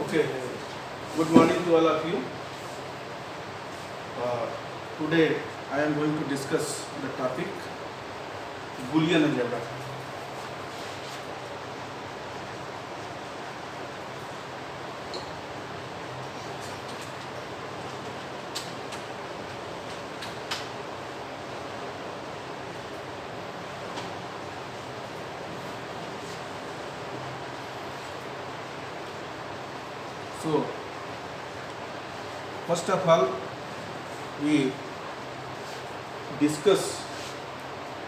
Okay, good morning to all of you. Today I am going to discuss the topic Boolean algebra. So, first of all, we discuss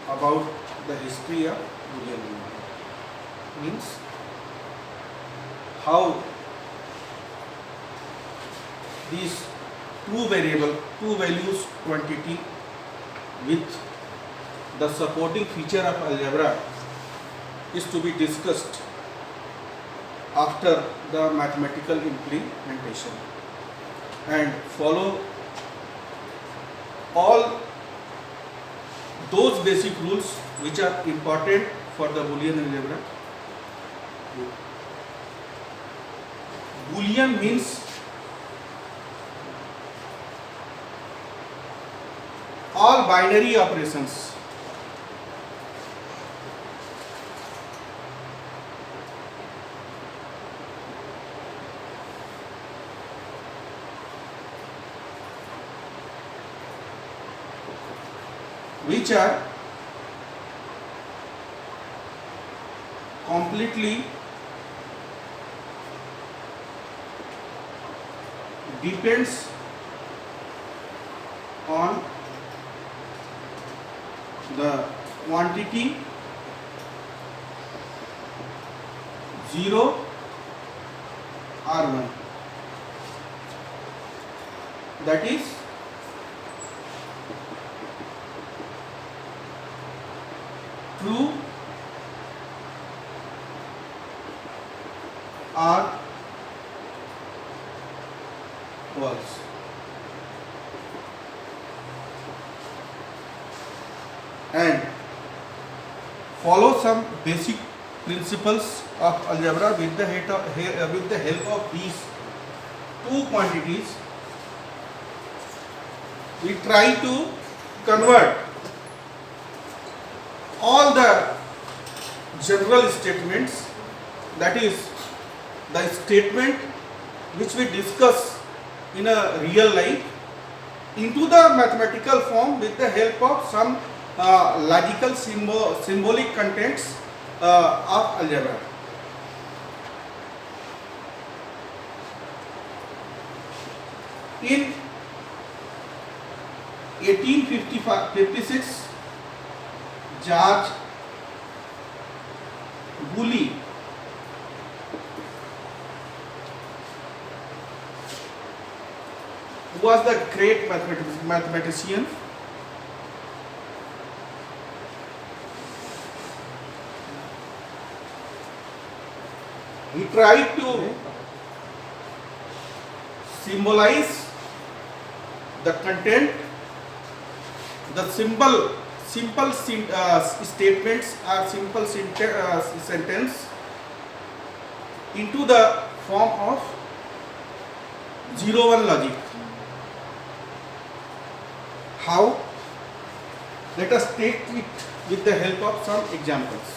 about the history of Boolean algebra. Means how these two values quantity with the supporting feature of algebra is to be discussed after the mathematical implementation and follow all those basic rules which are important for the Boolean algebra. Boolean means all binary operations which are completely depends on the quantity 0 or 1, that is true or false. And follow some basic principles of algebra with the help of these two quantities. We try to convert all the general statements, that is the statement which we discuss in a real life, into the mathematical form with the help of some logical symbolic contents of algebra. In 1856, George Boole who was the great mathematician, he tried to symbolize the content, the simple statements or simple sentence into the form of 0-1 logic. How? Let us take it with the help of some examples.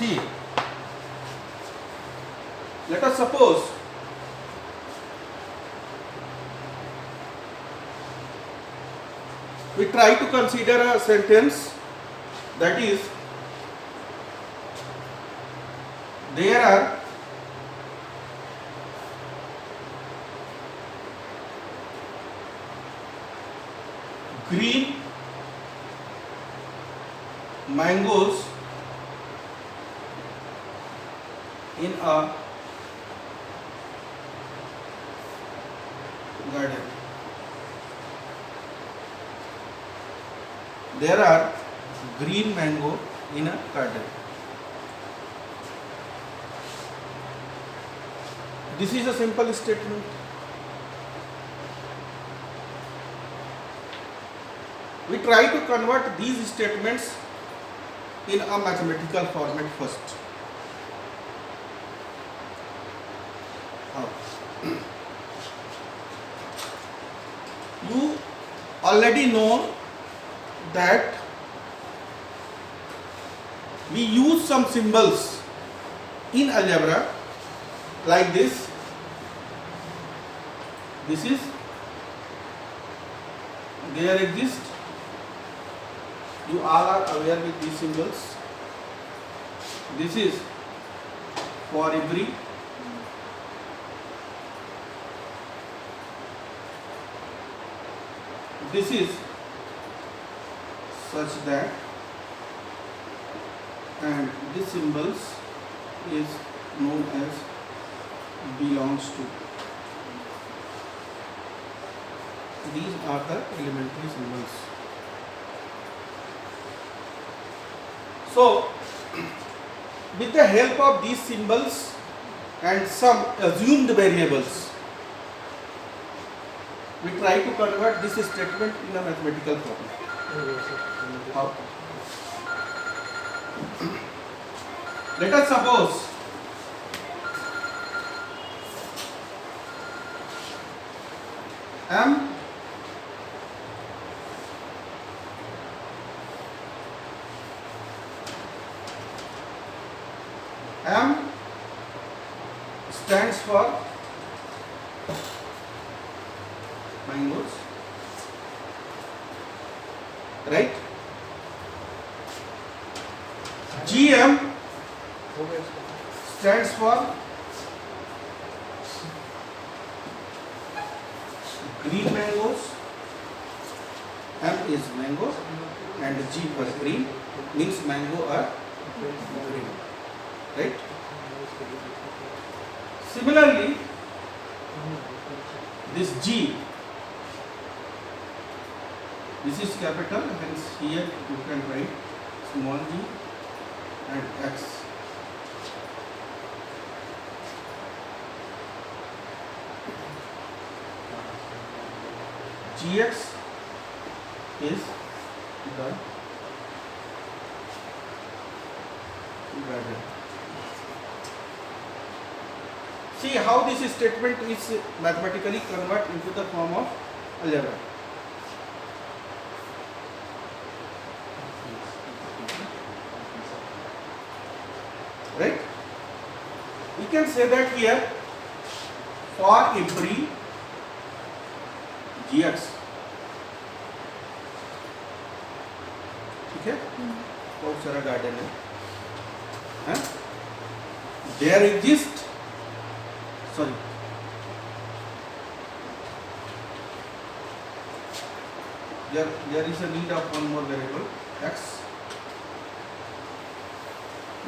See, let us suppose we try to consider a sentence, that is, there are green mangoes in a garden. There are green mango in a garden. This is a simple statement. We try to convert these statements in a mathematical format first. How? You already know that we use some symbols in algebra like this. This is, there exist. You all are aware with these symbols. This is for every. This is such that, and this symbols is known as belongs to. These are the elementary symbols. So, with the help of these symbols and some assumed variables, we try to convert this statement in a mathematical form. How? Let us suppose M stands for mangoes, right? GM stands for green mangoes. M is mango and G for green means mango are green, right? Similarly, this G, this is capital, hence here you can write small g and x. Gx is the garden. See how this statement is mathematically converted into the form of algebra. Right? We can say that here for every gx. ठीक है? बहुत सारा garden है, there exist, sorry, there is a need of one more variable x,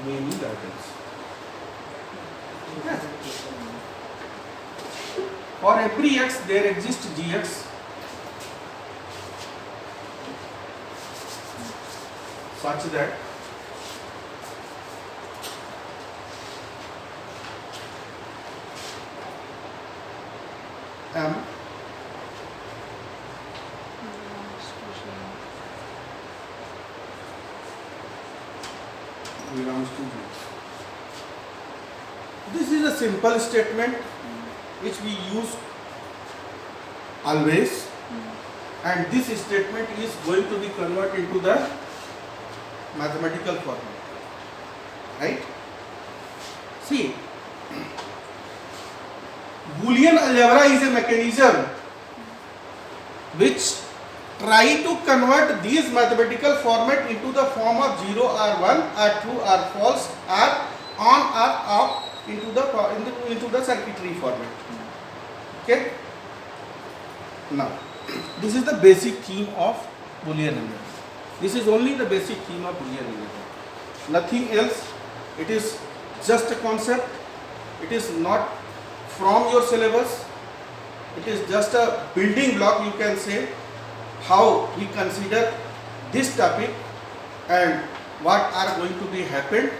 many gardens. For every x there exists gx such that M belongs to G. This is a simple statement which we use always, and this statement is going to be converted into the mathematical format, right? See, Boolean algebra is a mechanism which try to convert these mathematical format into the form of 0 or 1 or true or false or on or off into the circuitry format. Okay. Now, this is the basic theme of Boolean algebra. This is only the basic theme of Boolean algebra. Nothing else. It is just a concept. It is not from your syllabus. It is just a building block, you can say, how we consider this topic and what are going to be happened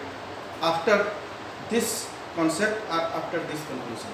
after this concept or after this conclusion.